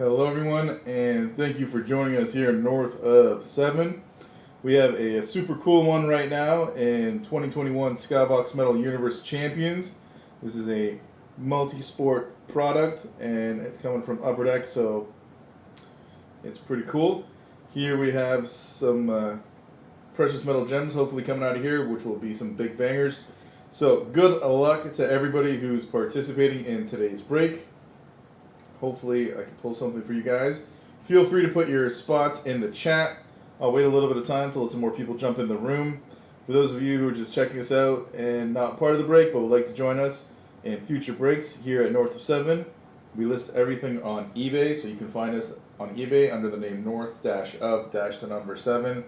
Hello, everyone, and thank you for joining us here north of 7. We have a super cool one right now in 2021 Skybox Metal Universe Champions. This is a multi-sport product, and it's coming from Upper Deck, so it's pretty cool. Here we have some precious metal gems hopefully coming out of here, which will be some big bangers. So good luck to everybody who's participating in today's break. Hopefully I can pull something for you guys. Feel free to put your spots in the chat. I'll wait a little bit of time to let some more people jump in the room. For those of you who are just checking us out and not part of the break but would like to join us in future breaks here at North of 7, we list everything on eBay, so you can find us on eBay under the name North-of-7.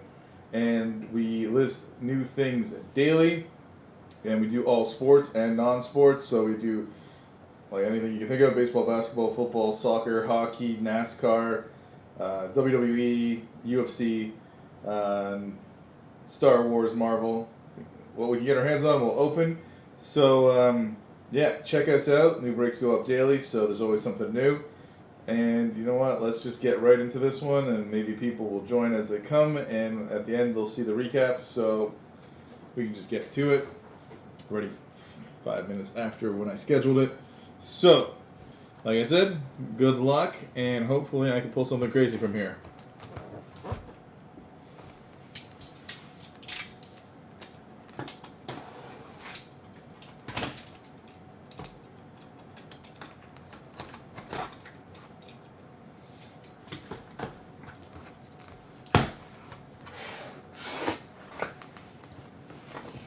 And we list new things daily, and we do all sports and non-sports, so we do like anything you can think of: baseball, basketball, football, soccer, hockey, NASCAR, WWE, UFC, Star Wars, Marvel. What we can get our hands on, we'll open. So, yeah, check us out. New breaks go up daily, so there's always something new. And you know what? Let's just get right into this one, and maybe people will join as they come, and at the end they'll see the recap, so we can just get to it. Already 5 minutes after when I scheduled it. So, like I said, good luck, and hopefully I can pull something crazy from here.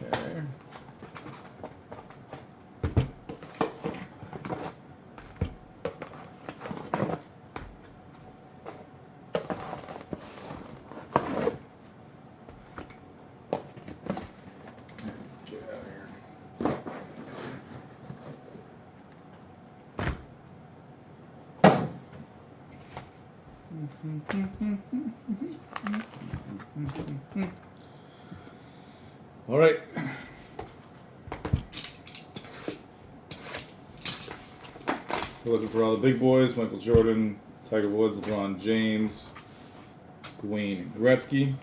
Okay. Get out of here. All right. We're looking for all the big boys: Michael Jordan, Tiger Woods, LeBron James, Wayne Gretzky.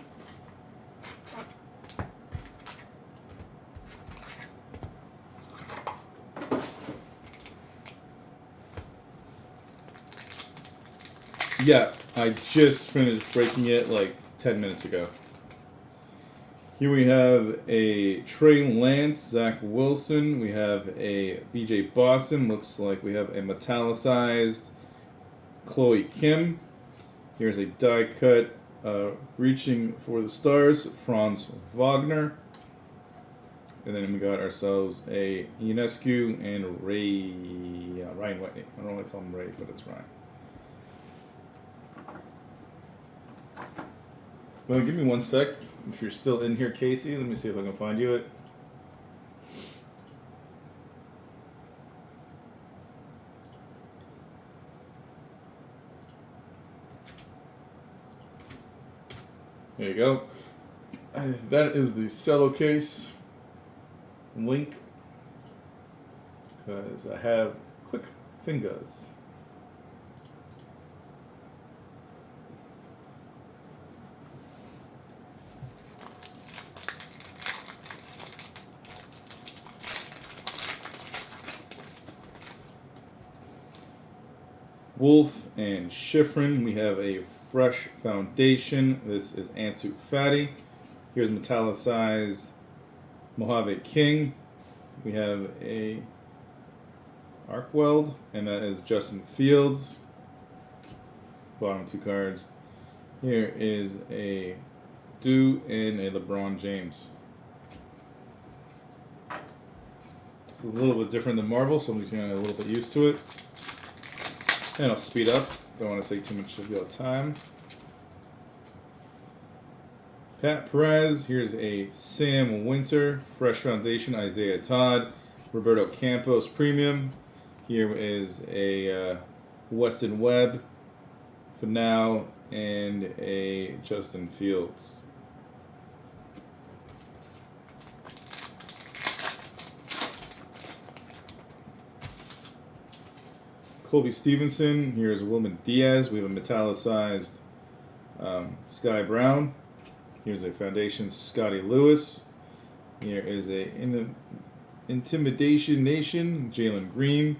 Yeah, I just finished breaking it like 10 minutes ago. Here we have a Trey Lance, Zach Wilson. We have a BJ Boston. Looks like we have a metallicized Chloe Kim. Here's a die cut Reaching for the Stars, Franz Wagner. And then we got ourselves a Ionescu and Ryan Whitney. I don't want to call him Ray, but it's Ryan. Well, give me one sec. If you're still in here, Casey, let me see if I can find you it. There you go. That is the cello case link, because I have quick fingers. Wolf and Schifrin. We have a fresh foundation. This is Ansu Fati. Here's metallicized Mojave King. We have a Arkweld, and that is Justin Fields. Bottom two cards. Here is a Dew and a LeBron James. It's a little bit different than Marvel, so I'm just getting a little bit used to it. And I'll speed up. Don't want to take too much of your time. Pat Perez. Here's a Sam Winter. Fresh Foundation, Isaiah Todd. Roberto Campos Premium. Here is a Weston Webb for now, and a Justin Fields. Colby Stevenson. Here's Wilman Diaz. We have a metallicized Sky Brown. Here's a Foundation Scotty Lewis. Here is a Intimidation Nation Jalen Green.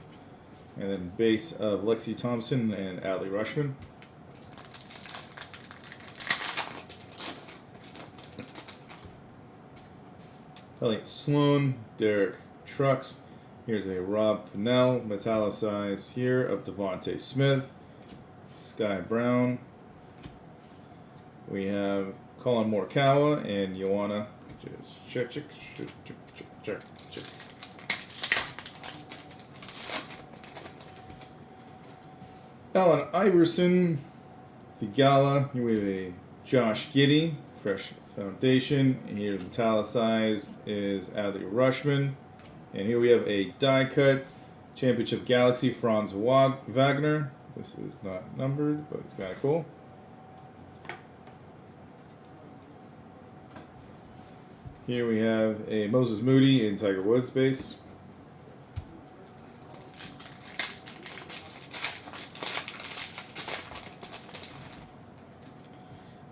And then base of Lexi Thompson and Adley Rushman. Elliott Sloan, Derek Trucks. Here's a Rob Pennell, metallicized here of Devontae Smith, Sky Brown. We have Colin Morikawa and Joanna. Just check. Allen Iverson, Thigala. Here we have a Josh Giddey, fresh foundation. And here's metallicized is Adley Rushman. And here we have a die cut Championship Galaxy Franz Wagner. This is not numbered, but it's kind of cool. Here we have a Moses Moody in Tiger Woods base.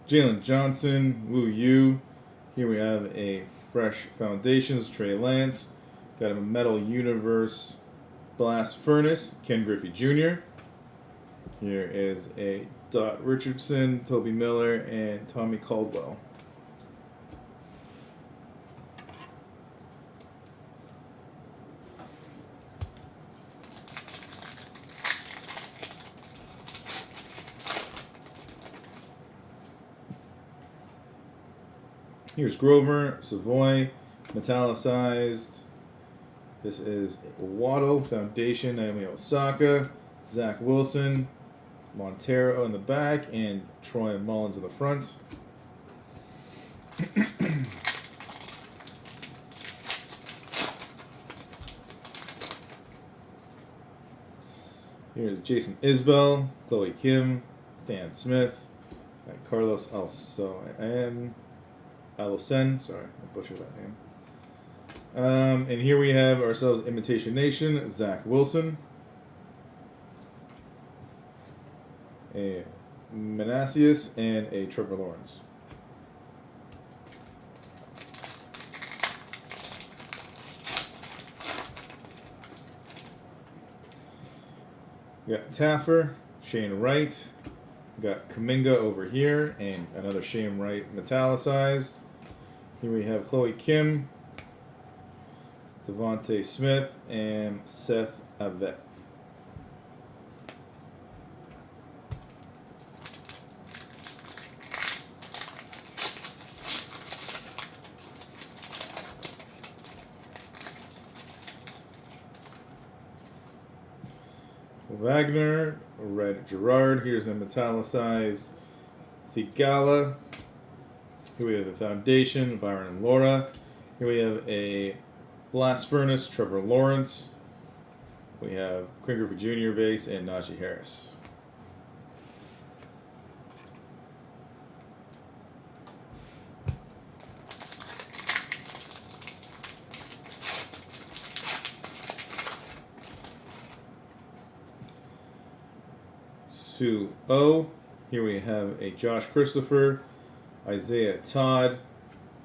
Jalen Johnson, Woo Yu. Here we have a fresh foundations, Trey Lance. Got a Metal Universe Blast Furnace, Ken Griffey Jr. Here is a Dot Richardson, Toby Miller, and Tommy Caldwell. Here's Grover, Savoy, metallicized. This is Waddle, Foundation, Naomi Osaka, Zach Wilson, Montero in the back, and Troy Mullins in the front. Here's Jason Isbell, Chloe Kim, Stan Smith, Carlos Alosen, sorry, I butchered that name. And here we have ourselves Imitation Nation, Zach Wilson, a Manassius, and a Trevor Lawrence. We got Taffer, Shane Wright. We got Kuminga over here, and another Shane Wright metallicized. Here we have Chloe Kim, Devontae Smith, and Seth Avett. Wagner, Red Gerard. Here's a metallicized Thigala. Here we have a Foundation, Byron and Laura. Here we have a Blast Furnace, Trevor Lawrence. We have Ken Griffey Jr. base and Najee Harris. Sue O. Here we have a Josh Christopher, Isaiah Todd.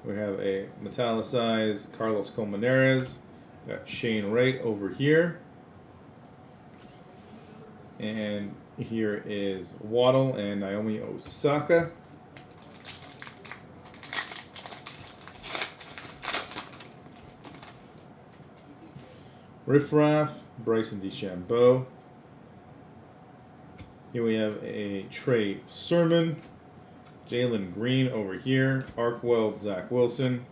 We have a metallicized Carlos Colmenares. Got Shane Wright over here. And here is Waddle and Naomi Osaka. Riff Raff, Bryson DeChambeau. Here we have a Trey Sermon, Jalen Green over here, Arkwell, Zach Wilson.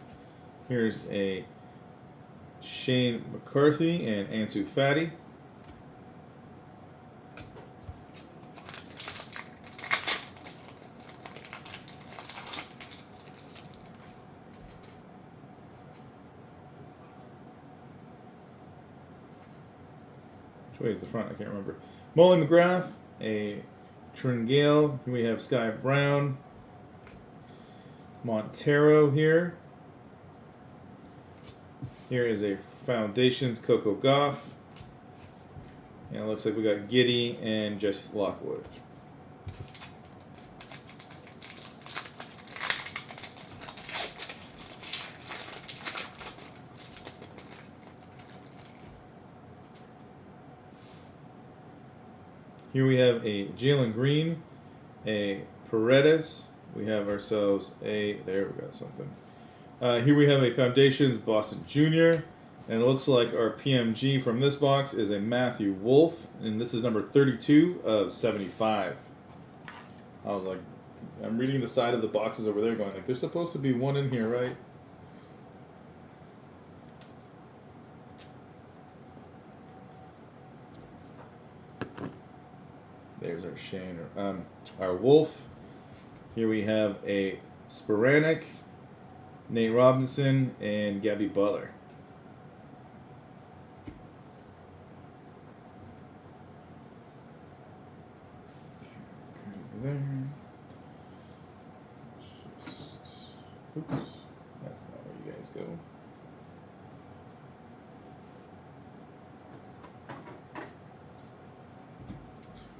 Here's a Shane McCarthy and Ansu Fati. Which way is the front? I can't remember. Molly McGrath, a Tringale. Here we have Sky Brown, Montero here. Here is a Foundations Coco Gauff. And it looks like we got Giddy and Jess Lockwood. Here we have a Jalen Green, a Paredes. We have ourselves a, there we got something. Here we have a Foundations Boston Jr. And it looks like our PMG from this box is a Matthew Wolf. And this is number 32 of 75. I was like, I'm reading the side of the boxes over there going, like, there's supposed to be one in here, right? There's our Shane, our Wolf. Here we have a Sporanic, Nate Robinson, and Gabby Butler. Okay, there. Oops, that's not where you guys go.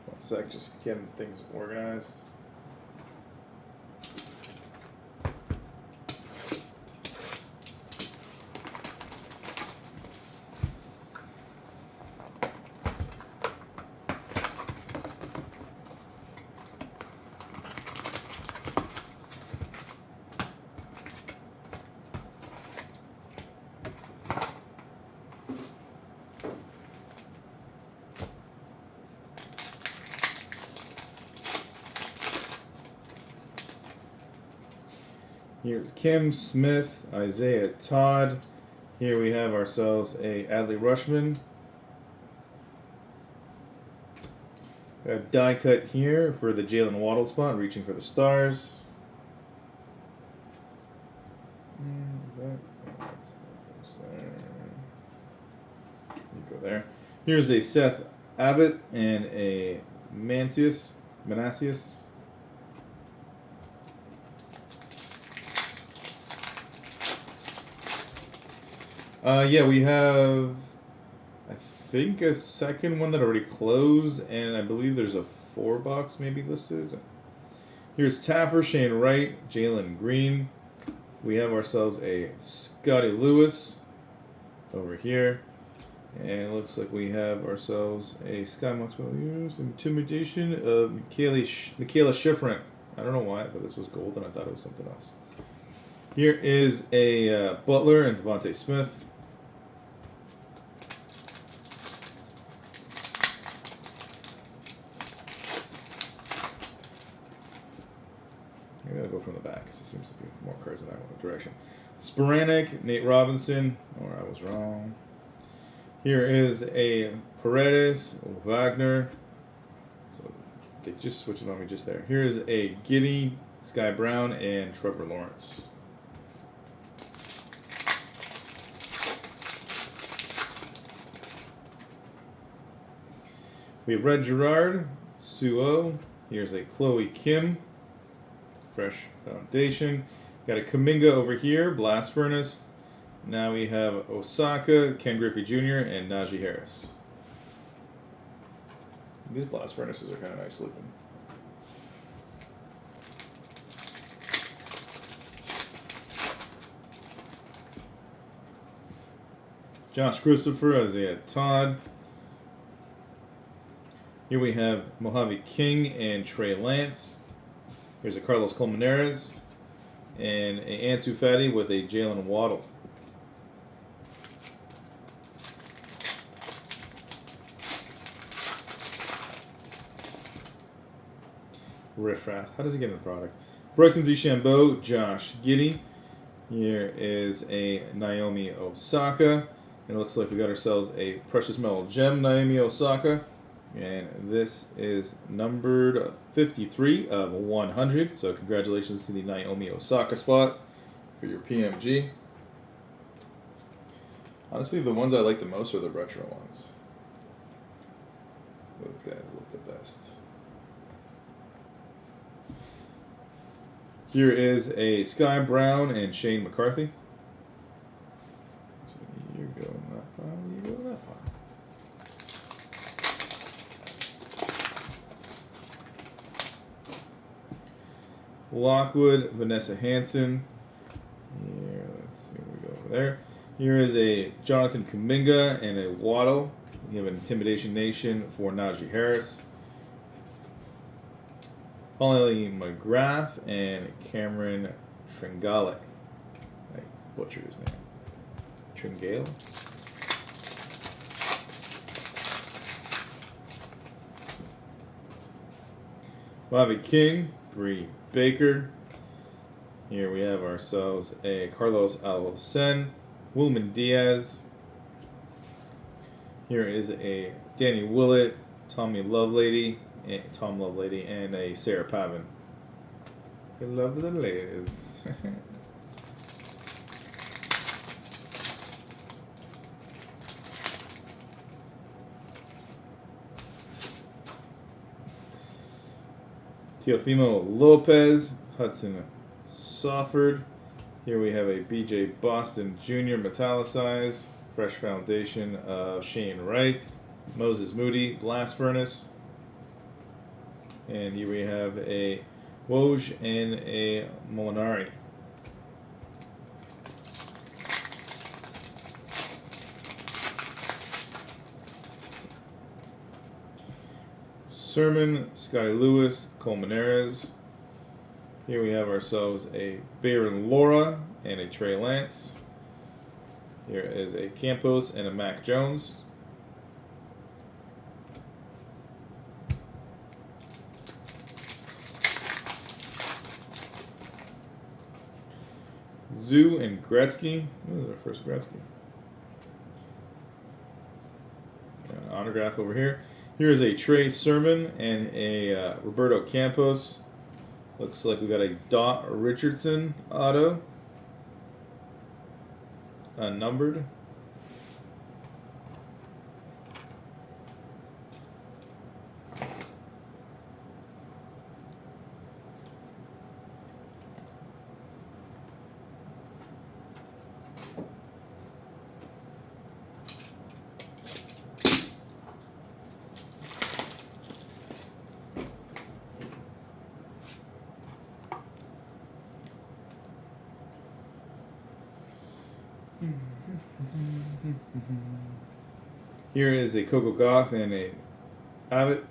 One sec, just getting things organized. Here's Kim Smith, Isaiah Todd. Here we have ourselves a Adley Rushman. A die cut here for the Jalen Waddle spot, reaching for the stars. You go there. Here's a Seth Abbott and a Manassius. Yeah, we have, I think, a second one that already closed, and I believe there's a 4-box maybe listed. Here's Taffer, Shane Wright, Jalen Green. We have ourselves a Scotty Lewis over here. And it looks like we have ourselves a Skybox Intimidation of Michaela Schifrin. I don't know why, but this was gold and I thought it was something else. Here is a Butler and Devontae Smith. I gotta go from the back because it seems to be more cards in that direction. Sporanic, Nate Robinson, or I was wrong. Here is a Paredes, Wagner. So they just switched it on me just there. Here is a Giddy, Sky Brown, and Trevor Lawrence. We have Red Gerard, Suo. Here's a Chloe Kim, Fresh Foundation. Got a Kuminga over here, Blast Furnace. Now we have Osaka, Ken Griffey Jr., and Najee Harris. These Blast Furnaces are kind of nice looking. Josh Christopher, Isaiah Todd. Here we have Mojave King and Trey Lance. Here's a Carlos Colmenares. And a Ansu Fati with a Jalen Waddle. Riffraff. How does he get in the product? Bryson DeChambeau, Josh Giddey. Here is a Naomi Osaka. And it looks like we got ourselves a Precious Metal Gem Naomi Osaka. And this is numbered 53 of 100. So congratulations to the Naomi Osaka spot for your PMG. Honestly, the ones I like the most are the retro ones. Those guys look the best. Here is a Sky Brown and Shane McCarthy. So you go in that pile, you go in that pile. Lockwood, Vanessa Hansen. Here, let's see where we go over there. Here is a Jonathan Kuminga and a Waddle. We have an Intimidation Nation for Najee Harris. Holly McGrath and Cameron Tringale. I butchered his name. Tringale? Bobby King, Bree Baker. Here we have ourselves a Carlos Alocen, Wilman Diaz. Here is a Danny Willett, Tom Lovelady, and a Sarah Pavin. I love the ladies. Teofimo Lopez, Hudson Sauford. Here we have a BJ Boston Jr. Metallicized. Fresh Foundation of Shane Wright. Moses Moody, Blast Furnace. And here we have a Woj and a Molinari. Sermon, Scotty Lewis, Colmenares. Here we have ourselves a Baron Laura and a Trey Lance. Here is a Campos and a Mac Jones. Zoo and Gretzky. This is our first Gretzky. Got an autograph over here. Here is a Trey Sermon and a Roberto Campos. Looks like we got a Dot Richardson auto. Unnumbered. Here is a Coco Gauff and a Abbott.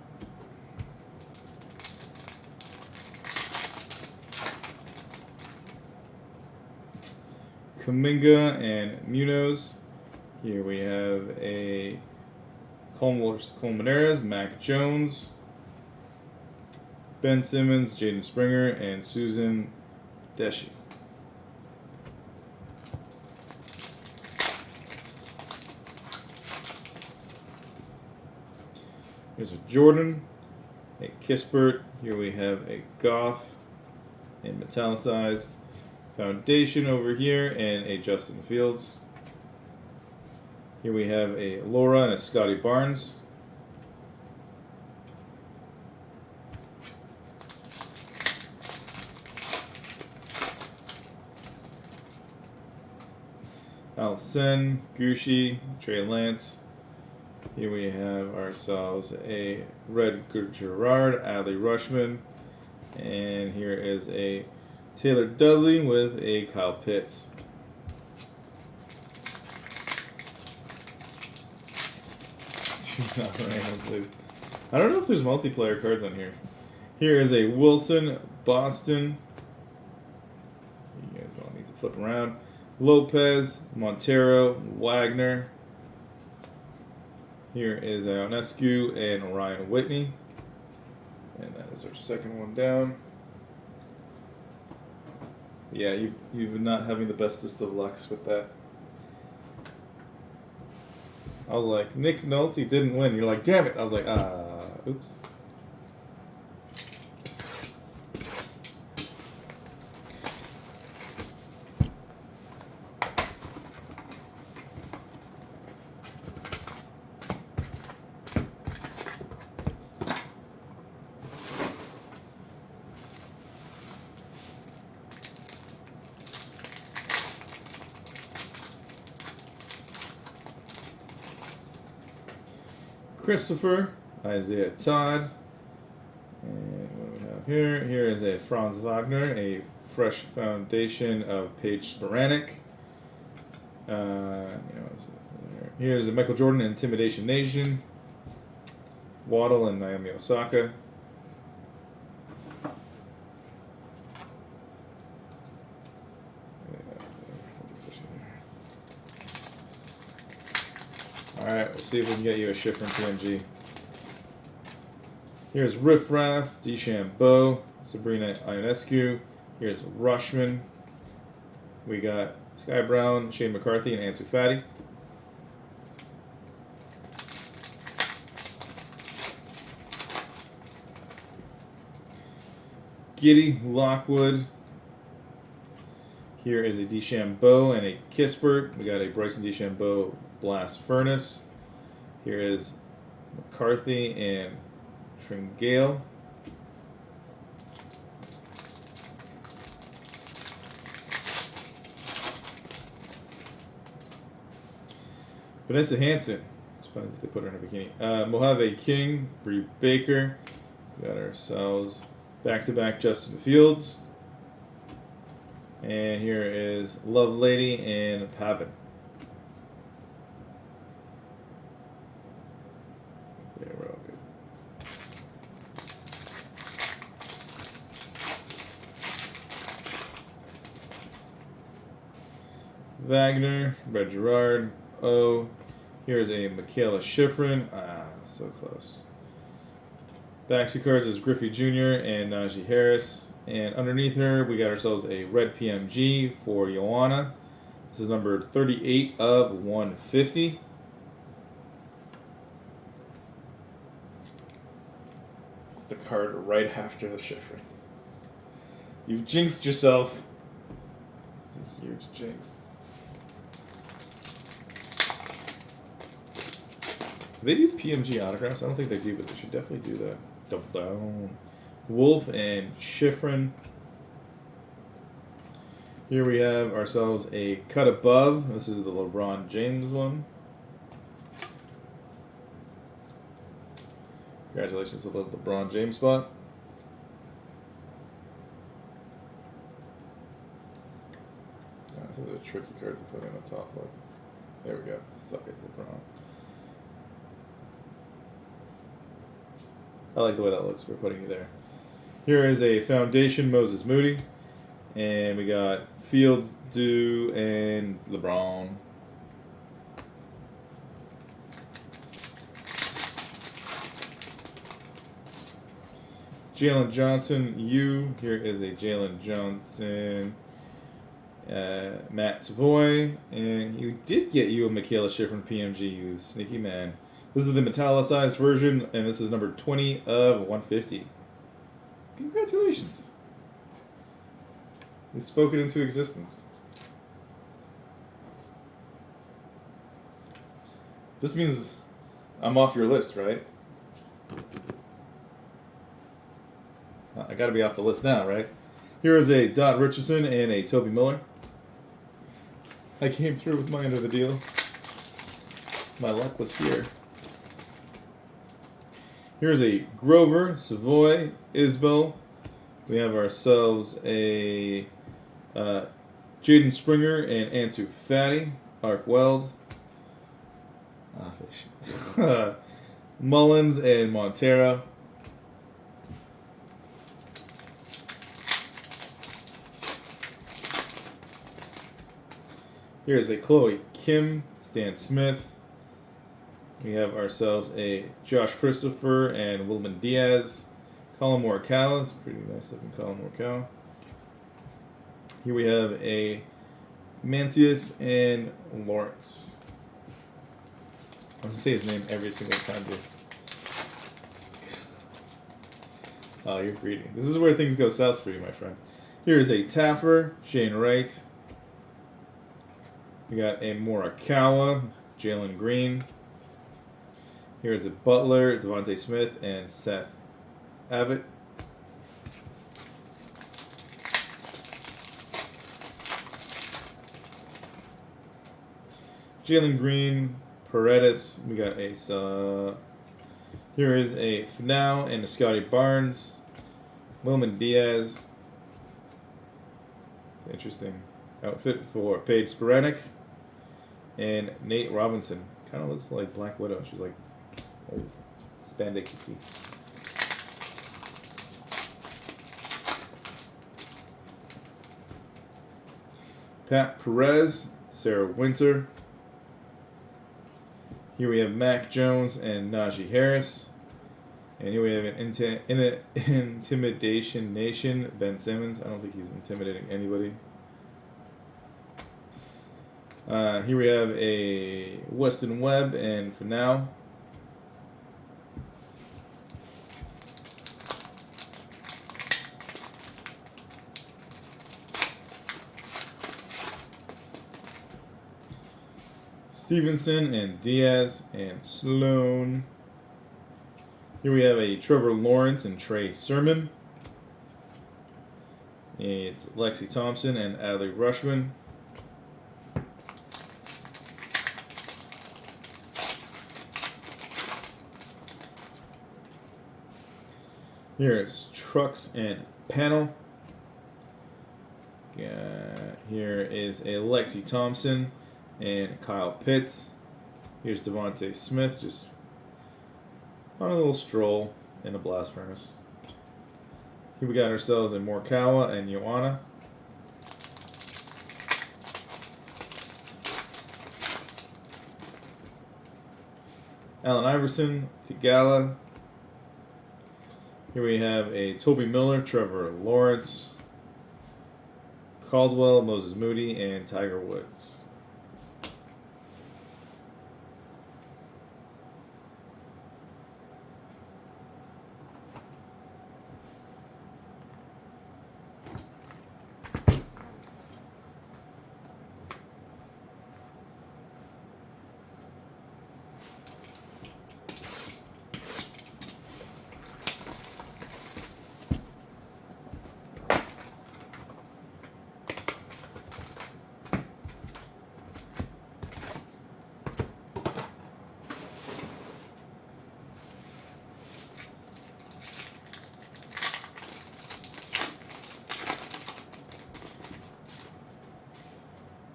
Kuminga and Munoz. Here we have a Colmenares, Mac Jones, Ben Simmons, Jaden Springer, and Susan Deshi. Here's a Jordan, a Kispert. Here we have a Goff and metallicized Foundation over here, and a Justin Fields. Here we have a Laura and a Scotty Barnes. Alcen, Gucci, Trey Lance. Here we have ourselves a Red Gerard, Adley Rushman, and here is a Taylor Dudley with a Kyle Pitts. I don't know if there's multiplayer cards on here. Here is a Wilson, Boston. You guys all need to flip around. Lopez, Montero, Wagner. Here is Ionescu and Ryan Whitney. And that is our second one down. Yeah, you've been not having the bestest of lucks with that. I was like, Nick Nolte didn't win. You're like, damn it. I was like, oops. Christopher, Isaiah Todd, and what do we have here. Here is a Franz Wagner, a fresh foundation of Paige Sporanic. Here's a Michael Jordan, Intimidation Nation. Waddle and Naomi Osaka. Alright, we'll see if we can get you a shift from PMG. Here's Riff Raff, DeChambeau, Sabrina Ionescu. Here's Rushman. We got Sky Brown, Shane McCarthy, and Ansu Fati. Giddy Lockwood. Here is a DeChambeau and a Kispert. We got a Bryson DeChambeau Blast Furnace. Here is McCarthy and Tringale. Vanessa Hansen. It's funny that they put her in a bikini. Mojave King, Bree Baker. We got ourselves back-to-back Justin Fields. And here is Love Lady and Pavin. Yeah, we're all good. Wagner, Brett Gerard, O. Here's a Michaela Schifrin. So close. Back two cards is Griffey Jr. and Najee Harris. And underneath her, we got ourselves a red PMG for Joanna. This is number 38 of 150. It's the card right after the Schifrin. You've jinxed yourself. It's a huge jinx. Do they do PMG autographs? I don't think they do, but they should definitely do that. Double down. Wolf and Schifrin. Here we have ourselves a cut above. This is the LeBron James one. Congratulations to the LeBron James spot. This is a tricky card to put in the top. Like, there we go. Suck it, LeBron. I like the way that looks. We're putting you there. Here is a Foundation Moses Moody. And we got Fields, Dew, and LeBron. Jalen Johnson, U. Here is a Jalen Johnson. Matt Savoy. And you did get you a Michaela Schifrin PMG, you sneaky man. This is the metallicized version, and this is number 20 of 150. Congratulations. You spoke it into existence. This means I'm off your list, right? I gotta be off the list now, right? Here is a Dot Richardson and a Toby Miller. I came through with my end of the deal. My luck was here. Here's a Grover, Savoy, Isbell. We have ourselves a Jaden Springer and Ansu Fati, Ark Weld. Mullins and Montero. Here's a Chloe Kim, Stan Smith. We have ourselves a Josh Christopher and Wilman Diaz. Colin Morikawa. It's pretty nice looking Colin Morikawa. Here we have a Mancius and Lawrence. I'm going to say his name every single time, dude. Oh, you're greedy. This is where things go south for you, my friend. Here is a Taffer, Shane Wright. We got a Morikawa, Jalen Green. Here's a Butler, Devontae Smith, and Seth Abbott. Jalen Green, Paredes. We got a. Here is a Finau and a Scotty Barnes. Wilman Diaz. Interesting outfit for Paige Sporadic. And Nate Robinson. Kind of looks like Black Widow. She's like, oh, spandexy. Pat Perez, Sarah Winter. Here we have Mac Jones and Najee Harris. And here we have an Intimidation Nation, Ben Simmons. I don't think he's intimidating anybody. Here we have a Weston Webb and Finau. Stevenson and Diaz and Sloan. Here we have a Trevor Lawrence and Trey Sermon. It's Lexi Thompson and Adley Rushman. Here's Trucks and Panel. Here is a Lexi Thompson and Kyle Pitts. Here's Devontae Smith, just on a little stroll in a blast furnace. Here we got ourselves a Morikawa and Ioana. Allen Iverson, Tigala. Here we have a Toby Miller, Trevor Lawrence, Caldwell, Moses Moody, and Tiger Woods.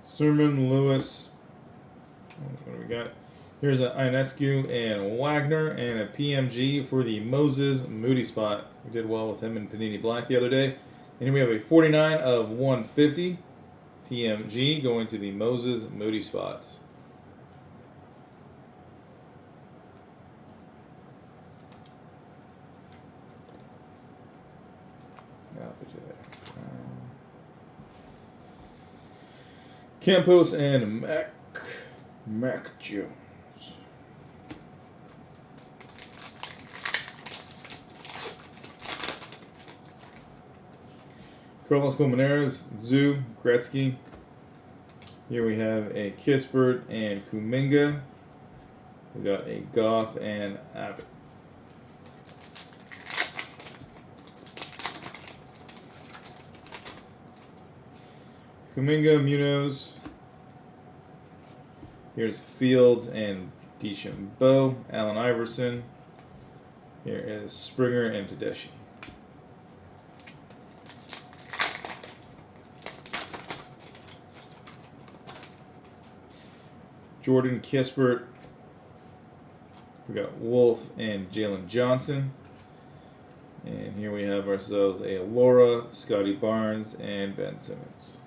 Sermon, Lewis. What do we got? Here's an Ionescu and Wagner and a PMG for the Moses Moody spot. We did well with him in Panini Black the other day. And here we have a 49 of 150 PMG going to the Moses Moody spots. I'll put you there. Campos and Mac Jones. Carlos Colmenares, Zoo, Gretzky. Here we have a Kispert and Kuminga. We got a Goff and Abbott. Kuminga, Munoz. Here's Fields and DeChambeau, Allen Iverson. Here is Springer and Tedeschi. Jordan Kispert. We got Wolf and Jalen Johnson. And here we have ourselves a Laura, Scotty Barnes, and Ben Simmons.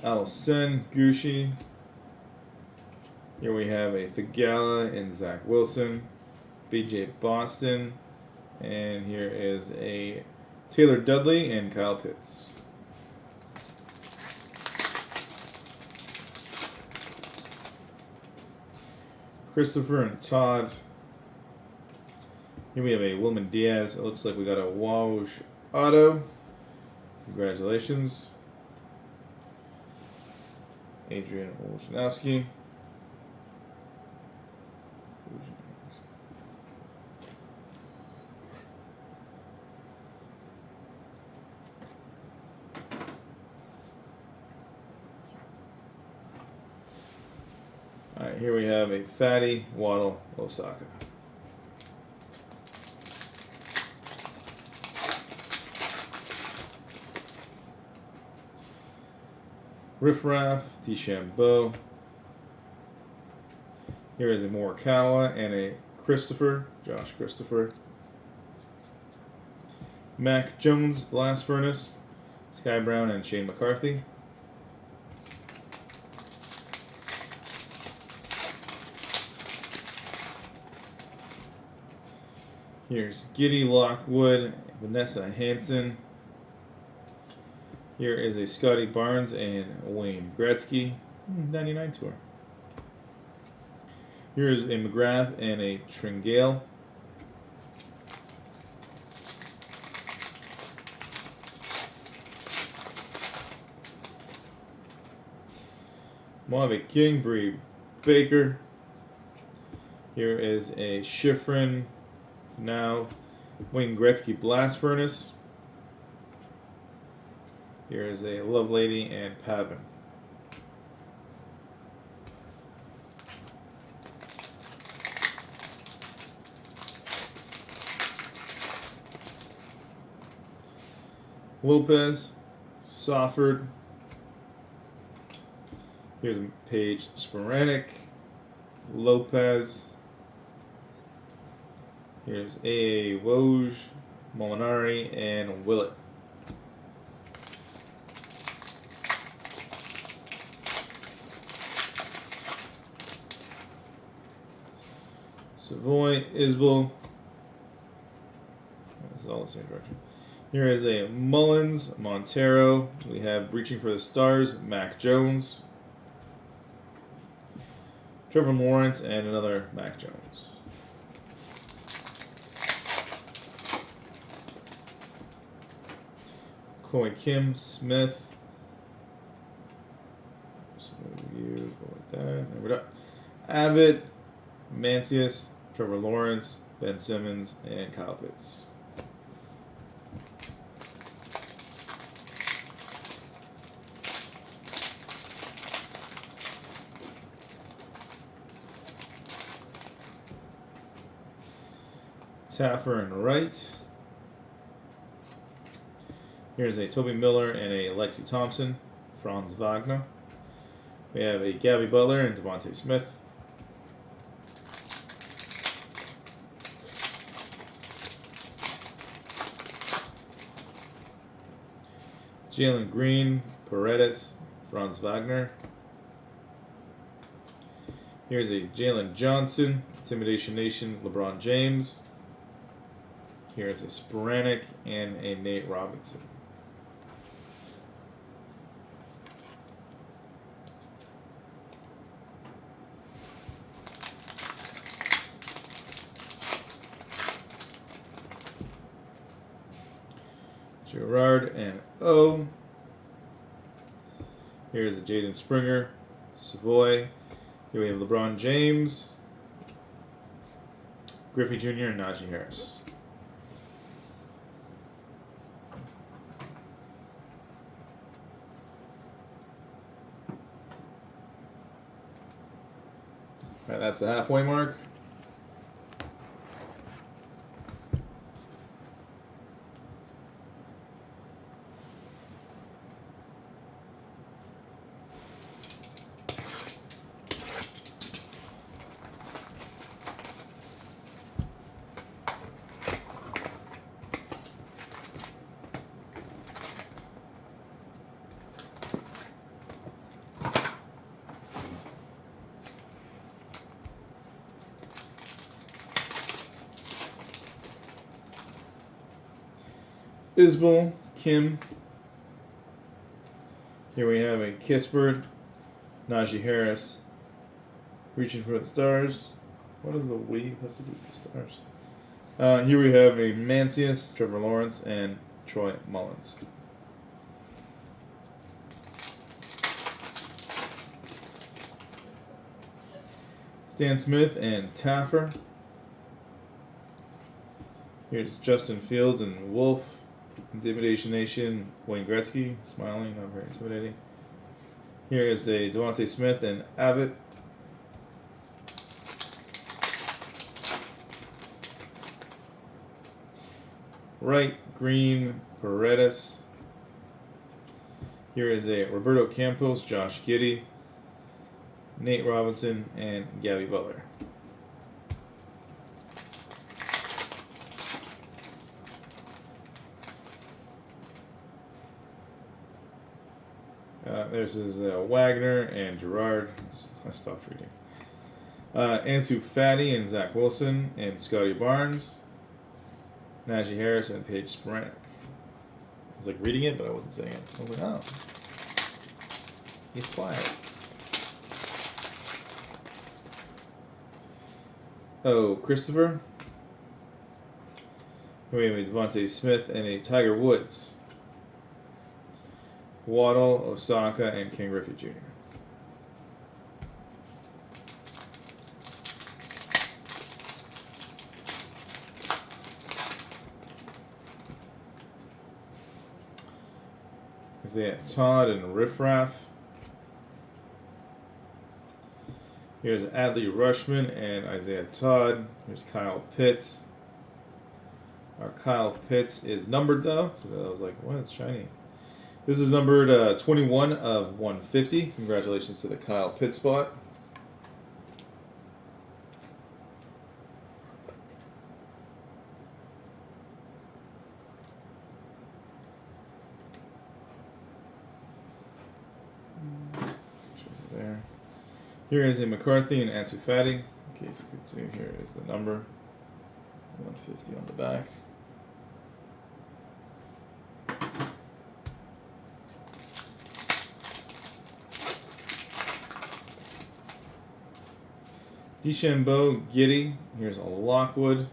Alcin Gucci. Here we have a Thigala and Zach Wilson. BJ Boston. And here is a Taylor Dudley and Kyle Pitts. Christopher and Todd. Here we have a Wilman Diaz. It looks like we got a Woj auto. Congratulations. Adrian Wojnarowski. Alright, here we have a Fatty Waddle Osaka. Riff Raff, DeChambeau. Here is a Morikawa and a Christopher, Josh Christopher. Mac Jones, Blast Furnace, Sky Brown, and Shane McCarthy. Here's Giddy Lockwood, Vanessa Hansen. Here is a Scotty Barnes and Wayne Gretzky, 99 tour. Here is a McGrath and a Tringale. Mohamed King, Bree Baker. Here is a Schifrin, now Wayne Gretzky Blast Furnace. Here is a Lovelady and Pavin. Lopez, Sauford. Here's a Page Sporanic, Lopez. Here's A. Woj, Molinari, and Willett. Savoy, Isbell. This is all the same direction. Here is a Mullins, Montero. We have Reaching for the Stars, Mac Jones. Trevor Lawrence, and another Mac Jones. Chloe Kim, Smith. So you go like that. There we go. Abbott, Mancius, Trevor Lawrence, Ben Simmons, and Kyle Pitts. Taffer and Wright. Here's a Toby Miller and a Lexi Thompson, Franz Wagner. We have a Gabby Butler and Devontae Smith. Jalen Green, Paredes, Franz Wagner. Here's a Jalen Johnson, Intimidation Nation, LeBron James. Here's a Sporanic and a Nate Robinson. Gerard and O. Here's a Jaden Springer, Savoy. Here we have LeBron James, Griffey Jr., and Najee Harris. All right, that's the halfway mark. Isbell, Kim. Here we have a Kispert, Najee Harris, Reaching for the Stars. What does the wave have to do with the stars? Here we have a Mancius, Trevor Lawrence, and Troy Mullins. Stan Smith and Taffer. Here's Justin Fields and Wolf. Intimidation Nation, Wayne Gretzky, smiling, not very intimidating. Here is a Devontae Smith and Abbott. Wright, Green, Paredes. Here is a Roberto Campos, Josh Giddey, Nate Robinson, and Gabby Butler. There's his Wagner and Gerard. I stopped reading. Ansu Fati and Zach Wilson and Scotty Barnes. Najee Harris and Paige Spiranek. I was like reading it, but I wasn't saying it. I was like, oh. He's quiet. Oh, Christopher. We have a Devontae Smith and a Tiger Woods. Waddle, Osaka, and King Griffey Jr. Isaiah Todd and Riff Raff. Here's Adley Rushman and Isaiah Todd. Here's Kyle Pitts. Our Kyle Pitts is numbered though, because I was like, what? It's shiny. This is numbered 21 of 150. Congratulations to the Kyle Pitts spot. There. Here is a McCarthy and Ansu Fati. In case you could see, here is the number. 150 on the back. DeChambeau, Giddey. Here's a Lockwood.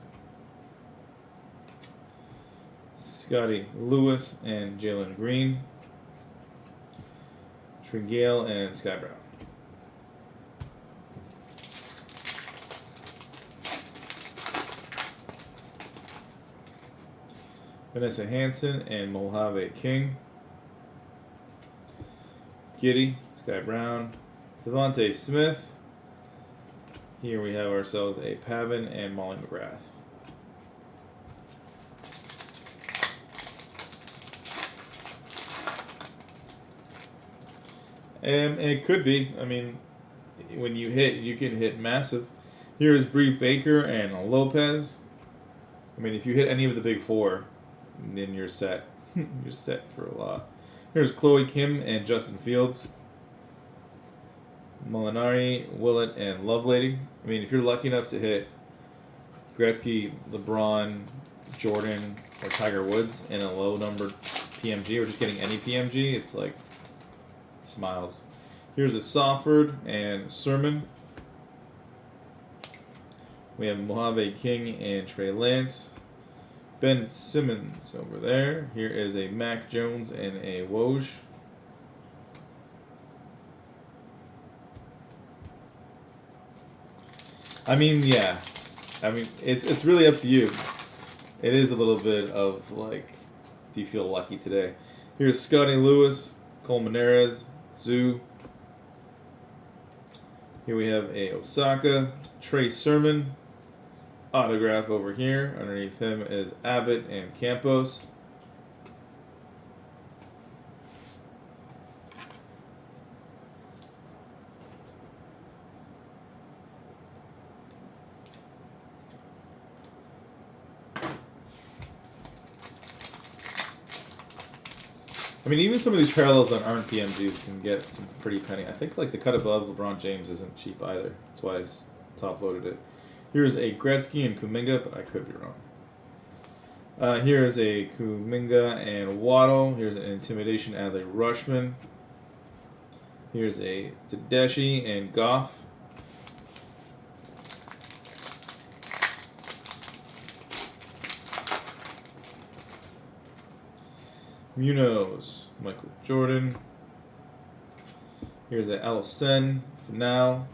Scotty Lewis and Jalen Green. Tringale and Sky Brown. Vanessa Hansen and Mojave King. Giddey, Sky Brown. Devontae Smith. Here we have ourselves a Pavin and Molly McGrath. And it could be. I mean, when you hit, you can hit massive. Here is Bree Baker and Lopez. I mean, if you hit any of the big four, then you're set. You're set for a lot. Here's Chloe Kim and Justin Fields. Molinari, Willett, and Lovelady. I mean, if you're lucky enough to hit Gretzky, LeBron, Jordan, or Tiger Woods in a low-numbered PMG, or just getting any PMG, it's like smiles. Here's a Sauford and Sermon. We have Mojave King and Trey Lance. Ben Simmons over there. Here is a Mac Jones and a Woj. I mean, yeah. I mean, it's really up to you. It is a little bit of like, do you feel lucky today? Here's Scotty Lewis, Cole Meneres, Zoo. Here we have a Osaka, Trey Sermon. Autograph over here. Underneath him is Abbott and Campos. I mean, even some of these parallels that aren't PMGs can get some pretty penny. I think like the cut above LeBron James isn't cheap either. That's why I top loaded it. Here's a Gretzky and Kuminga, but I could be wrong. Here is a Kuminga and Waddle. Here's an Intimidation Adley Rushman. Here's a Tedeschi and Goff. Munoz, Michael Jordan. Here's a Alcen for now.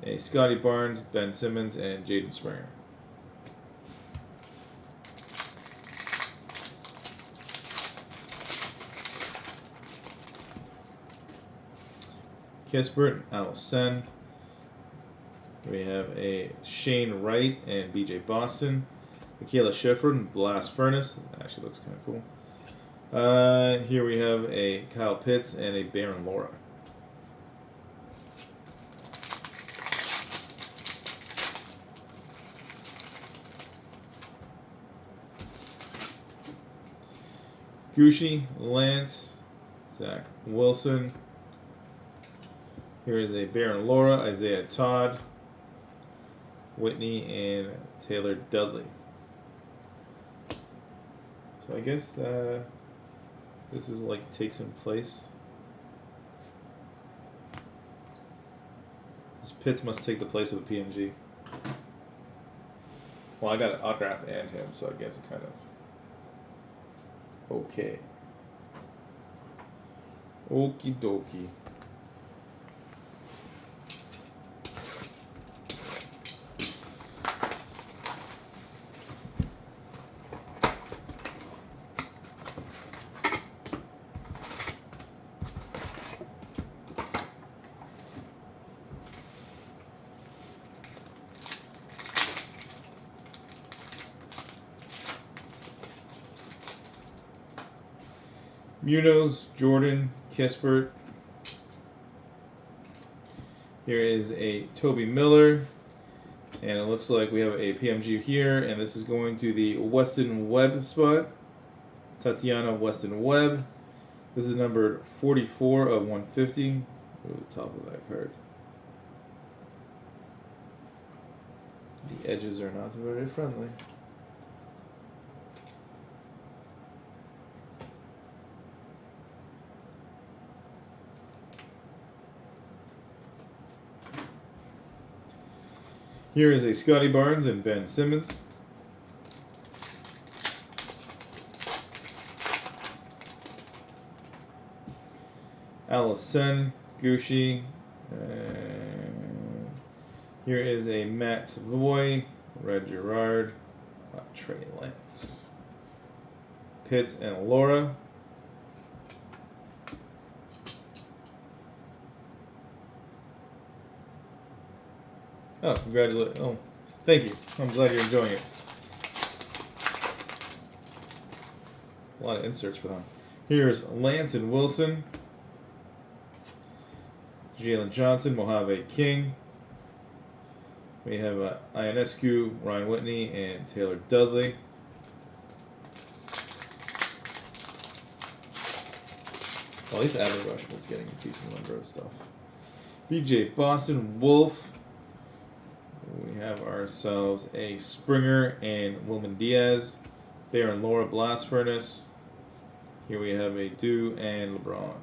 A Scotty Barnes, Ben Simmons, and Jaden Springer. Kispert, Alcen. We have a Shane Wright and BJ Boston. Michaela Schifrin, Blast Furnace. That actually looks kind of cool. Here we have a Kyle Pitts and a Baron Laura. Gucci, Lance, Zach Wilson. Here is a Baron Laura, Isaiah Todd, Whitney, and Taylor Dudley. So I guess this is like takes in place. This Pitts must take the place of the PMG. Well, I got an autograph and him, so I guess it kind of okay. Okie dokie. Munoz, Jordan, Kispert. Here is a Toby Miller. And it looks like we have a PMG here. And this is going to the Weston Webb spot. Tatiana Weston Webb. This is numbered 44 of 150. Over the top of that card. The edges are not very friendly. Here is a Scotty Barnes and Ben Simmons. Allison, Gucci. Here is a Matt Savoy, Red Gerard, Trey Lance. Pitts and Laura. Oh, congratulations. Oh, thank you. I'm glad you're enjoying it. A lot of inserts put on. Here's Lance and Wilson. Jalen Johnson, Mojave King. We have Ionescu, Ryan Whitney, and Taylor Dudley. Well, at least Adley Rushman's getting a decent number of stuff. BJ Boston, Wolf. We have ourselves a Springer and Wilman Diaz. Baron Laura, Blast Furnace. Here we have a Dew and LeBron.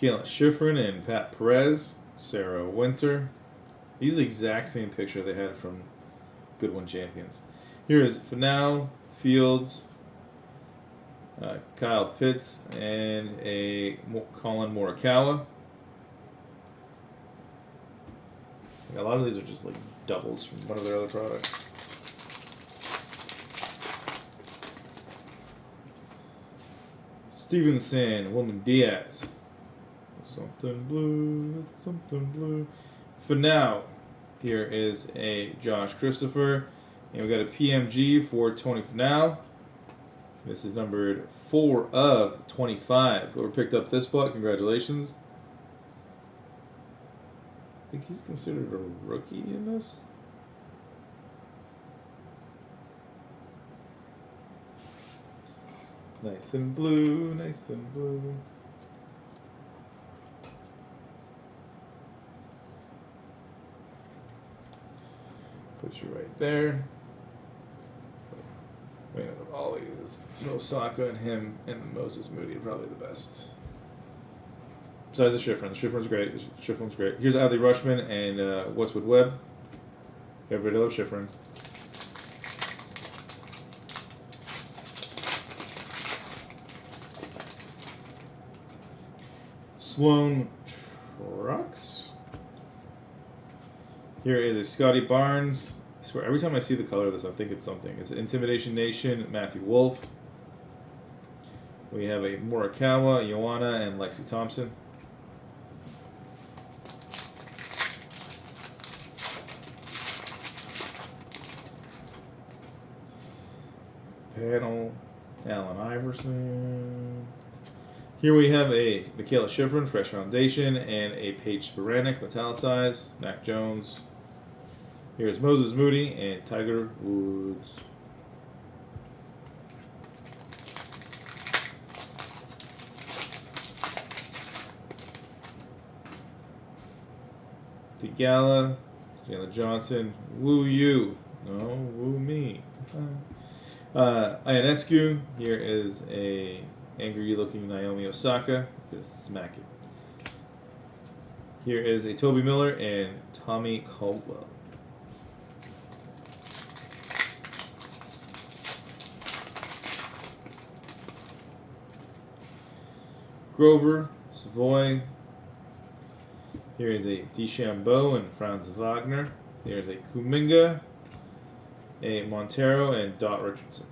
Keelan Schifrin and Pat Perez. Sarah Winter. These are the exact same picture they had from Good One Champions. Here is Finau, Fields, Kyle Pitts, and a Colin Morikawa. A lot of these are just like doubles from one of their other products. Stevenson, Wilman Diaz. Something blue, something blue. For now, here is a Josh Christopher. And we got a PMG for Tony Finau. This is numbered 4 of 25. Whoever picked up this spot, congratulations. I think he's considered a rookie in this. Nice and blue, nice and blue. Put you right there. Wait, Ollie is Osaka and him and Moses Moody are probably the best. Besides the Schifrin. The Schifrin's great. The Schifrin's great. Here's Adley Rushman and Westwood Webb. Everybody loves Schifrin. Sloan Trucks. Here is a Scotty Barnes. I swear, every time I see the color of this, I think it's something. It's Intimidation Nation, Matthew Wolf. We have a Morikawa, Ioana, and Lexi Thompson. panel. Allen Iverson. Here we have a Michaela Schifrin, Fresh Foundation, and a Paige Sporanic, Metallicized. Mac Jones. Here's Moses Moody and Tiger Woods. The Gala, Jalen Johnson, Woo You, no, Woo Me. Ionescu, here is a angry-looking Naomi Osaka. Just smack it. Here is a Toby Miller and Tommy Caldwell. Grover, Savoy. Here is a DeChambeau and Franz Wagner. There's a Kuminga, a Montero, and Dot Richardson.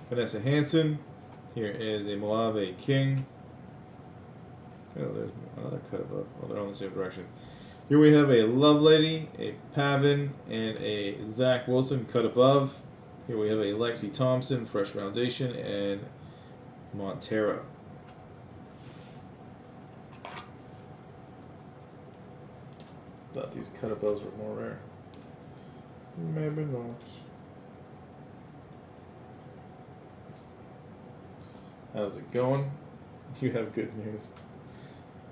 Vanessa Hansen. Here is a Malave King. Oh, there's another cut above. Well, they're all in the same direction. Here we have a Lovelady, a Pavin, and a Zach Wilson cut above. Here we have a Lexi Thompson, Fresh Foundation, and Montero. Thought these cut above were more rare. Maybe not. How's it going? You have good news.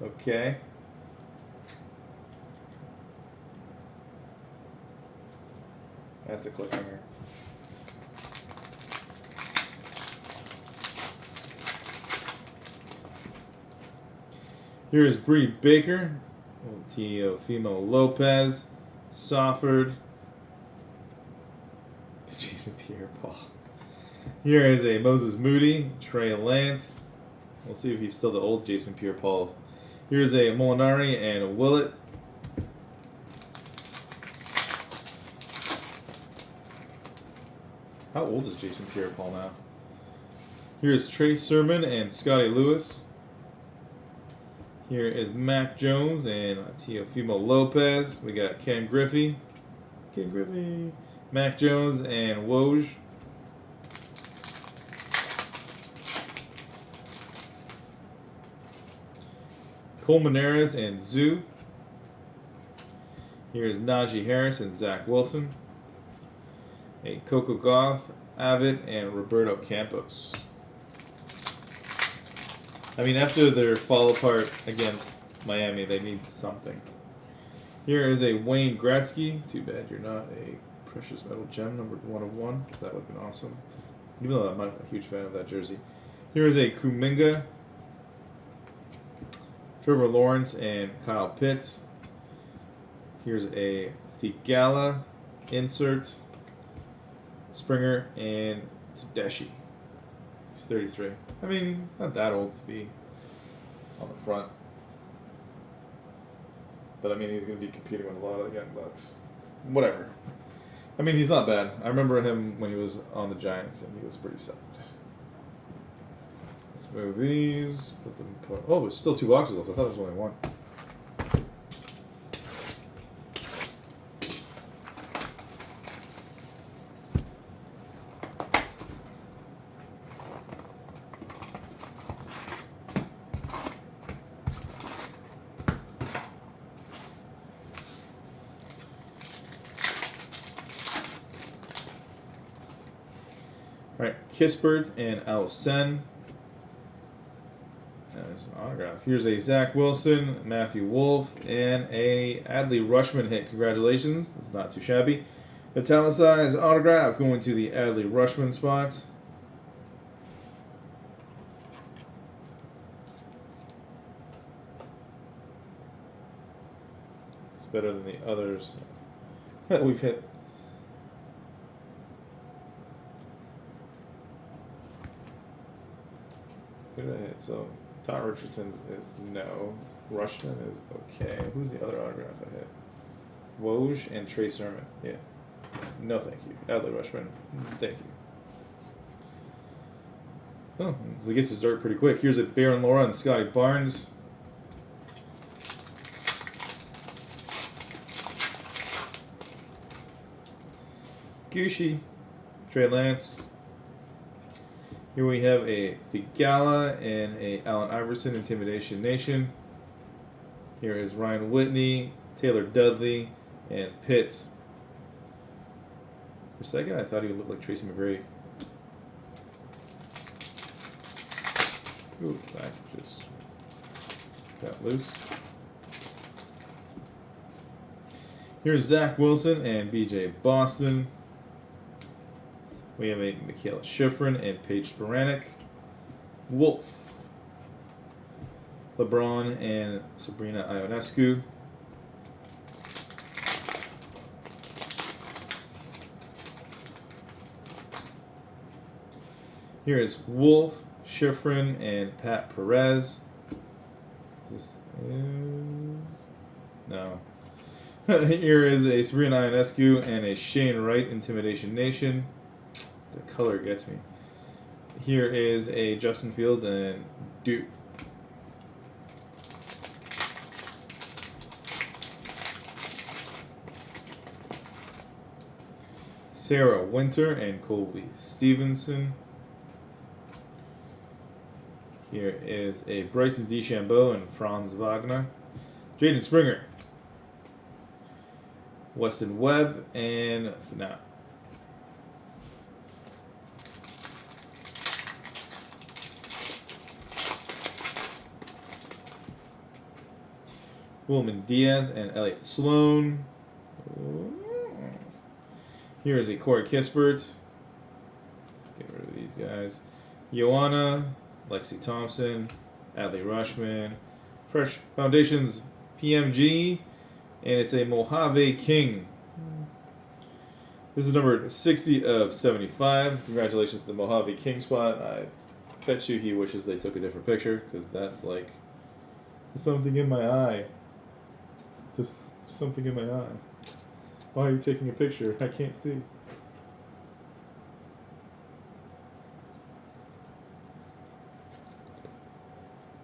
Okay. That's a cliffhanger. Here is Bree Baker, Teofimo Lopez, Sofford, Jason Pierre-Paul. Here is a Moses Moody, Trey Lance. We'll see if he's still the old Jason Pierre-Paul. Here's a Molinari and a Willett. How old is Jason Pierre-Paul now? Here's Trey Sermon and Scotty Lewis. Here is Mac Jones and Teofimo Lopez. We got Ken Griffey. Mac Jones and Woj. Cole Maneras and Zoo. Here's Najee Harris and Zach Wilson. A Coco Gauff, Avid, and Roberto Campos. I mean, after their fall apart against Miami, they need something. Here is a Wayne Gretzky. Too bad you're not a precious metal gem, numbered 1/1. That would have been awesome. Even though I'm not a huge fan of that jersey. Here is a Kuminga, Trevor Lawrence, and Kyle Pitts. Here's a Thigala insert, Springer, and Tedeschi. He's 33. I mean, not that old to be on the front. But, I mean, he's going to be competing with a lot of the young bucks. Whatever. I mean, he's not bad. I remember him when he was on the Giants, and he was pretty solid. Let's move these. Oh, there's still 2 boxes left. I thought there was only 1. All right, Kispert and Alcen. There's an autograph. Here's a Zach Wilson, Matthew Wolf, and a Adley Rushman hit. Congratulations. It's not too shabby. Italicized autograph going to the Adley Rushman spot. It's better than the others that we've hit. Who did I hit? So, Todd Richardson is no. Rushman is okay. Who's the other autograph I hit? Woj and Trey Sermon. Yeah. No, thank you. Adley Rushman. Thank you. Oh, so he gets his dirt pretty quick. Here's a Baron Laura and Scotty Barnes. Kikuchi, Trey Lance. Here we have a Figala and a Allen Iverson, Intimidation Nation. Here is Ryan Whitney, Taylor Dudley, and Pitts. For a second, I thought he would look like Tracy McGrady. Ooh, that just got loose. Here's Zach Wilson and BJ Boston. We have a Michaela Schifrin and Paige Spiranek. Wolf. LeBron and Sabrina Ionescu. Here is Wolf, Schifrin, and Pat Perez. No. Here is a Sabrina Ionescu and a Shane Wright, Intimidation Nation. The color gets me. Here is a Justin Fields and Duke. Sarah Winter and Colby Stevenson. Here is a Bryson DeChambeau and Franz Wagner. Jaden Springer. Weston Webb and Fnap. Wilman Diaz and Elliott Sloan. Here is a Corey Kispert. Let's get rid of these guys. Joanna, Lexi Thompson, Adley Rushman, Fresh Foundations PMG, and it's a Mojave King. This is numbered 60 of 75. Congratulations to the Mojave King spot. I bet you he wishes they took a different picture, because that's like something in my eye. Just something in my eye. Why are you taking a picture? I can't see.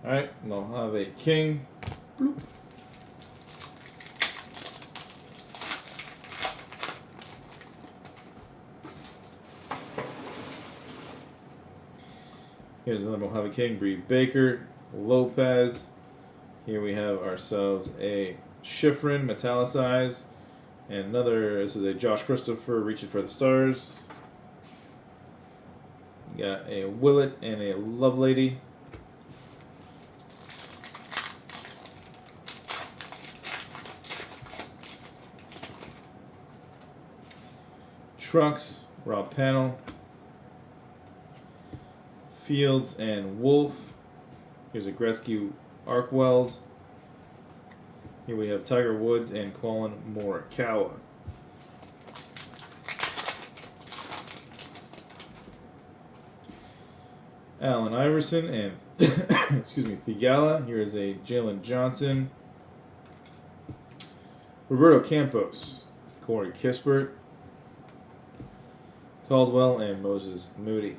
Alright, Mojave King. Bloop. Here's another Mojave King, Bree Baker, Lopez. Here we have ourselves a Schifrin, Metallicized, and another, this is a Josh Christopher, Reaching for the Stars. You got a Willett and a Lovelady. Trucks, Rob Panel. Fields and Wolf. Here's a Gretzky Arkweld. Here we have Tiger Woods and Colin Morikawa. Allen Iverson and excuse me, Figala. Here is a Jalen Johnson. Roberto Campos, Corey Kispert, Caldwell, and Moses Moody.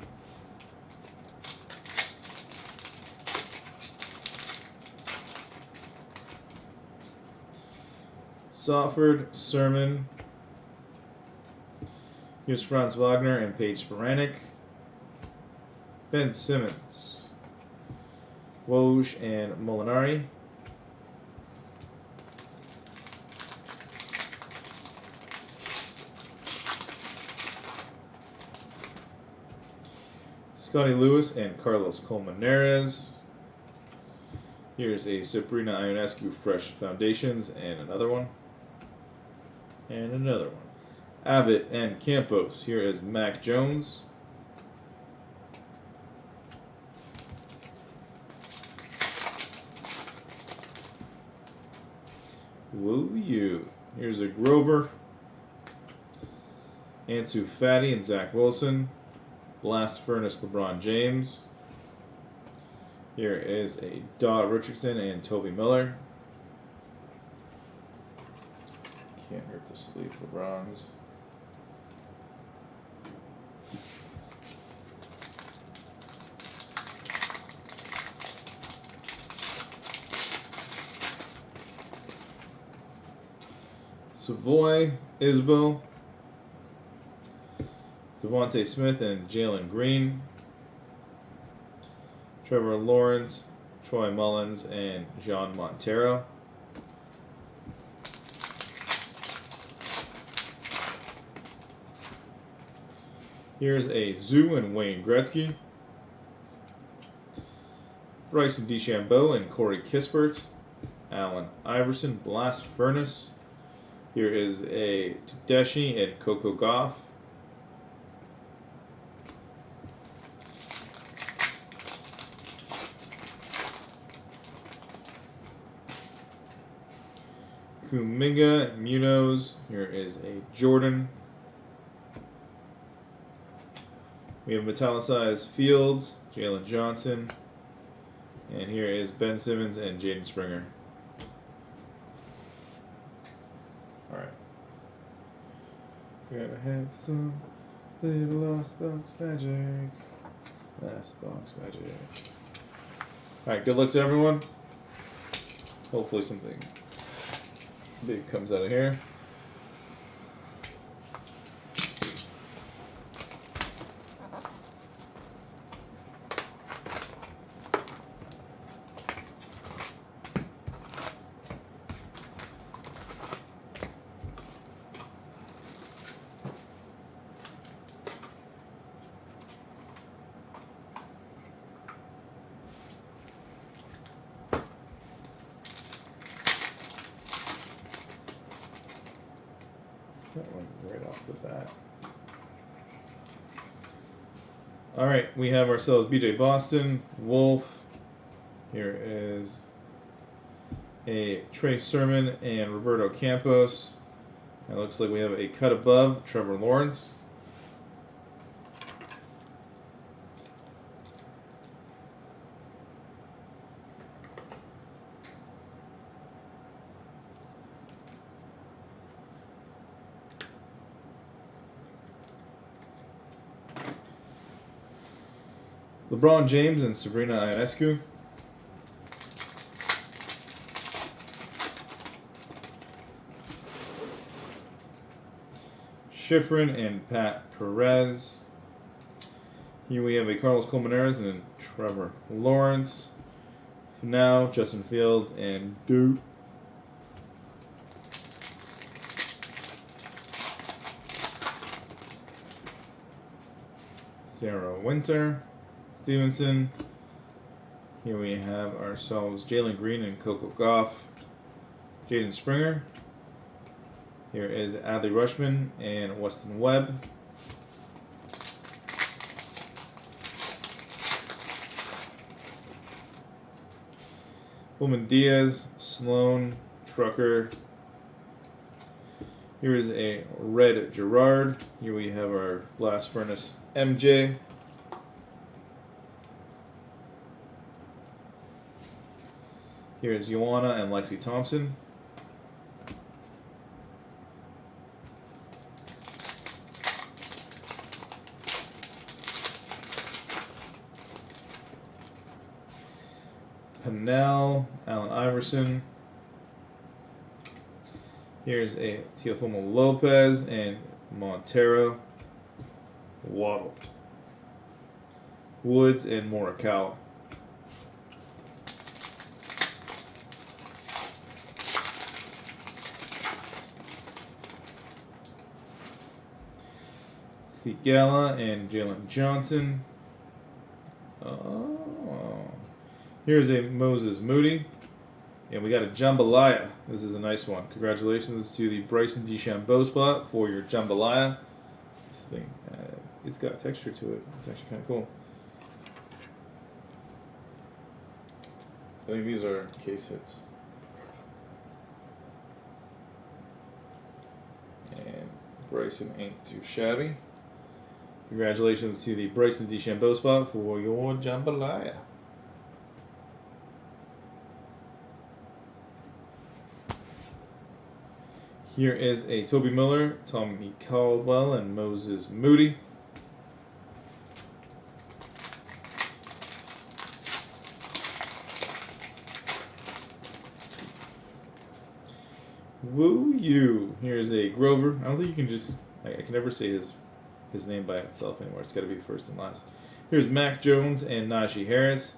Sawford, Sermon. Here's Franz Wagner and Paige Spiranek. Ben Simmons. Woj and Molinari. Scotty Lewis and Carlos Colmenares. Here's a Sabrina Ionescu Fresh Foundations and another one. And another one. Abbott and Campos. Here is Mac Jones. Woo you. Here's a Grover. Ansu Fati and Zach Wilson. Blast Furnace LeBron James. Here is a Daw Richardson and Toby Miller. Can't hurt to sleep, LeBron's. Savoy, Isbell. Devontae Smith and Jalen Green. Trevor Lawrence, Troy Mullins, and John Montero. Here's a Zoo and Wayne Gretzky. Bryson DeChambeau and Corey Kispert. Allen Iverson, Blast Furnace. Here is a Tedeschi and Coco Gauff. Kuminga, Munoz. Here is a Jordan. We have metallicized Fields, Jalen Johnson. And here is Ben Simmons and Jaden Springer. Alright. Gotta have some little lost box magic. Last box magic. Alright, good luck to everyone. Hopefully something big comes out of here. That went right off the bat. All right, we have ourselves BJ Boston, Wolf. Here is a Trey Sermon and Roberto Campos. It looks like we have a cut above, Trevor Lawrence. LeBron James and Sabrina Ionescu. Schifrin and Pat Perez. Here we have a Carlos Colmenares and Trevor Lawrence. For now, Justin Fields and Duke. Sarah Winter. Stevenson. Here we have ourselves Jalen Green and Coco Gauff. Jaden Springer. Here is Adley Rushman and Weston Webb. Bowman Diaz, Sloan, Trucker. Here is a red Gerard. Here we have our Blast Furnace MJ. Here's Joanna and Lexi Thompson. Pennell, Allen Iverson. Here's a Teofimo Lopez and Montero. Waddle. Woods and Morikawa. Figala and Jalen Johnson. Oh. Here's a Moses Moody. And we got a Jambalaya. This is a nice one. Congratulations to the Bryson DeChambeau spot for your Jambalaya. This thing, it's got texture to it. It's actually kind of cool. I think these are case hits. And Bryson ain't too shabby. Congratulations to the Bryson DeChambeau spot for your Jambalaya. Here is a Toby Miller, Tommy Caldwell, and Moses Moody. Woo you. Here's a Grover. I don't think you can just, I can never say his his name by itself anymore. It's got to be first and last. Here's Mac Jones and Najee Harris.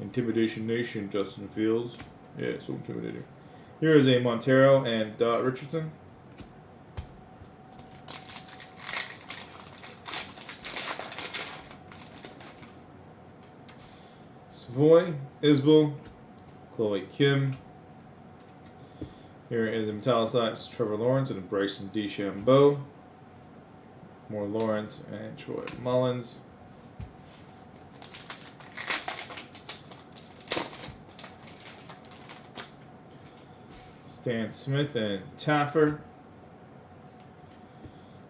Intimidation Nation, Justin Fields. Yeah, so intimidating. Here is a Montero and Dot Richardson. Savoy, Isbell, Chloe Kim. Here is a Metallicized Trevor Lawrence and Bryson DeChambeau. More Lawrence and Troy Mullins. Stan Smith and Taffer.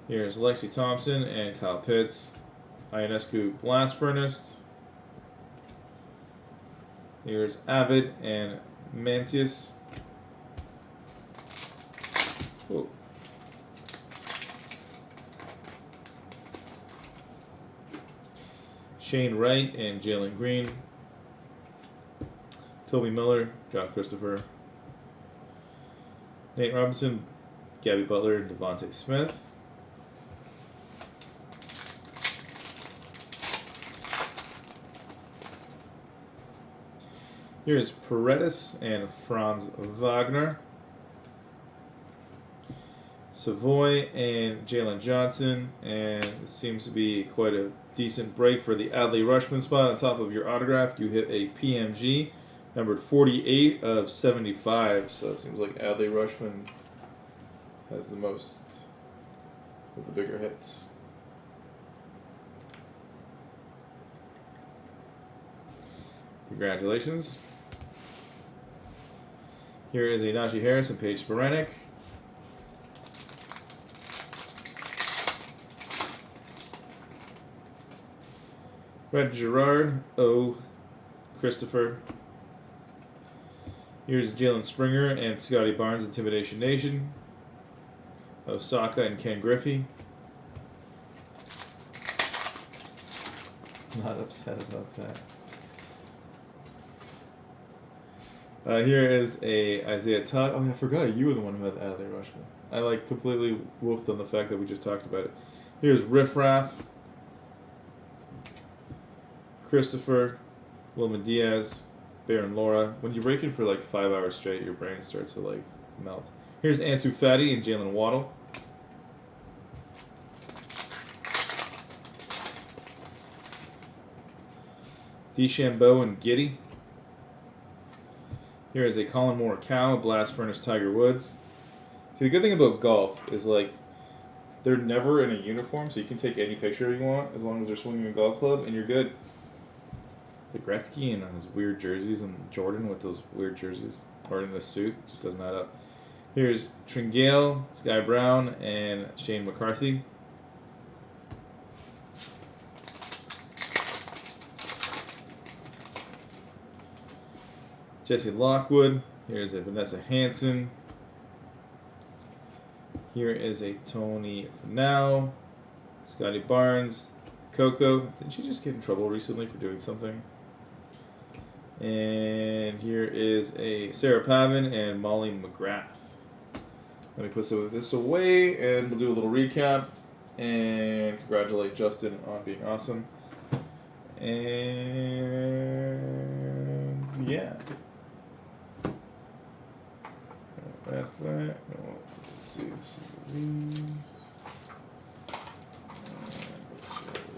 Here's Lexi Thompson and Kyle Pitts. Ionescu Blast Furnace. Here's Abbott and Mancius. Whoa. Shane Wright and Jalen Green. Toby Miller, Josh Christopher. Nate Robinson, Gabby Butler, and Devontae Smith. Here's Paredes and Franz Wagner. Savoy and Jalen Johnson. And it seems to be quite a decent break for the Adley Rushman spot. On top of your autograph, you hit a PMG. Numbered 48 of 75, so it seems like Adley Rushman has the most of the bigger hits. Congratulations. Here is a Najee Harris and Paige Sporanic. Red Gerard, O. Christopher. Here's Jalen Springer and Scotty Barnes, Intimidation Nation. Osaka and Ken Griffey. Not upset about that. Here is a Isaiah Todd. Oh, I forgot you were the one who had Adley Rushman. I completely woofed on the fact that we just talked about it. Here's Riff Raff. Christopher. Wilman Diaz. Baron Laura. When you're breaking for 5 hours straight, your brain starts to melt. Here's Ansu Fati and Jalen Waddle. DeChambeau and Giddy. Here is a Colin Moore Cow, Blast Furnace Tiger Woods. See, the good thing about golf is they're never in a uniform, so you can take any picture you want as long as they're swinging a golf club, and you're good. The Gretzky and his weird jerseys and Jordan with those weird jerseys, or in the suit, just doesn't add up. Here's Tringale, Sky Brown, and Shane McCarthy. Jesse Lockwood. Here's a Vanessa Hansen. Here is a Tony Finau, Scotty Barnes, Coco. Didn't she just get in trouble recently for doing something? And here is a Sarah Pavin and Molly McGrath. Let me put this away and we'll do a little recap and congratulate Justin on being awesome. And yeah. That's that. Let's see. This is these.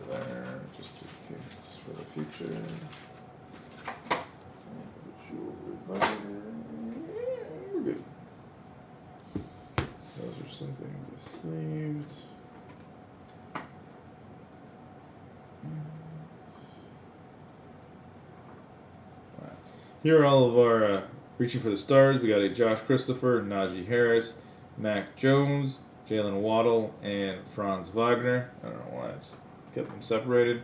There, just in case for the future. We're good. Those are some things I saved. Right. Here are all of our reaching for the stars. We got a Josh Christopher, Najee Harris, Mac Jones, Jalen Waddle, and Franz Wagner. I don't know why I just kept them separated.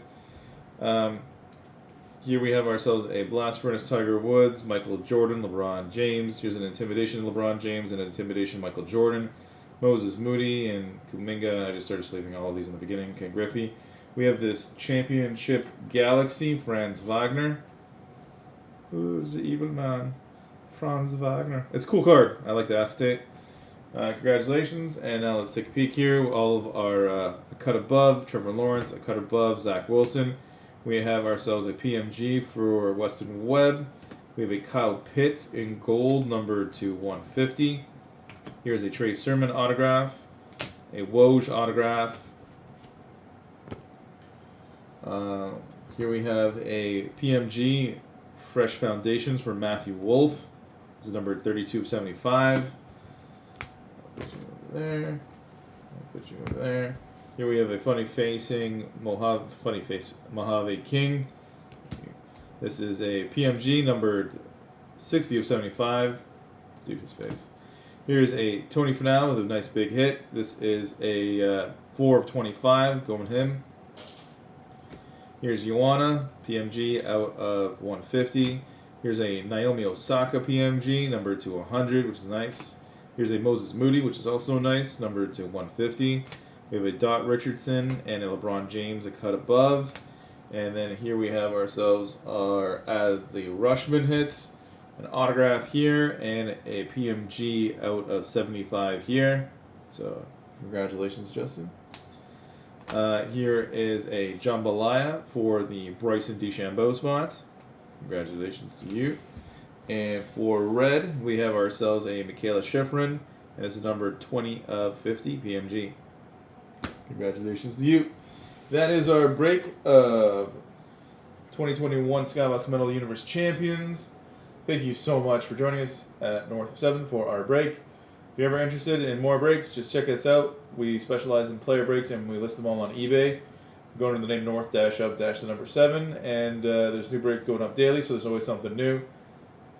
Here we have ourselves a Blast Furnace Tiger Woods, Michael Jordan, LeBron James. Here's an Intimidation LeBron James and an Intimidation Michael Jordan. Moses Moody and Kuminga. I just started sleeping all of these in the beginning. Ken Griffey. We have this Championship Galaxy, Franz Wagner. Who's the evil man? Franz Wagner. It's a cool card. I like the acetate. Congratulations. And now let's take a peek here. All of our a cut above Trevor Lawrence, a cut above Zach Wilson. We have ourselves a PMG for Weston Webb. We have a Kyle Pitts in gold, numbered to 150. Here's a Trey Sermon autograph, a Woj autograph. Here we have a PMG Fresh Foundations for Matthew Wolf. This is numbered 32/75. I'll put you over there. I'll put you over there. Here we have a funny facing Mojave King. This is a PMG numbered 60/75. Do his face. Here's a Tony Finau with a nice big hit. This is a 4/25, going him. Here's Ioana, PMG out of 150. Here's a Naomi Osaka PMG, numbered to 100, which is nice. Here's a Moses Moody, which is also nice, numbered to 150. We have a Dot Richardson and a LeBron James, a cut above. And then here we have ourselves our the Rushman hits, an autograph here, and a PMG out of 75 here. So congratulations, Justin. Here is a jambalaya for the Bryson DeChambeau spot. Congratulations to you. And for red, we have ourselves a Michaela Schifrin, and this is number 20/50 PMG. Congratulations to you. That is our break of 2021 Skybox Metal Universe Champions. Thank you so much for joining us at North of 7 for our break. If you're ever interested in more breaks, just check us out. We specialize in player breaks and we list them all on eBay. Go under the name North-of-7, and there's new breaks going up daily, so there's always something new.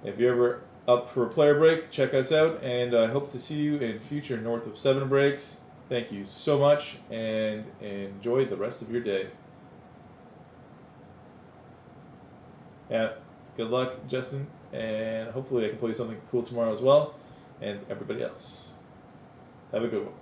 If you're ever up for a player break, check us out, and I hope to see you in future North of 7 breaks. Thank you so much, and enjoy the rest of your day. Yeah, good luck, Justin, and hopefully I can play something cool tomorrow as well, and everybody else. Have a good one.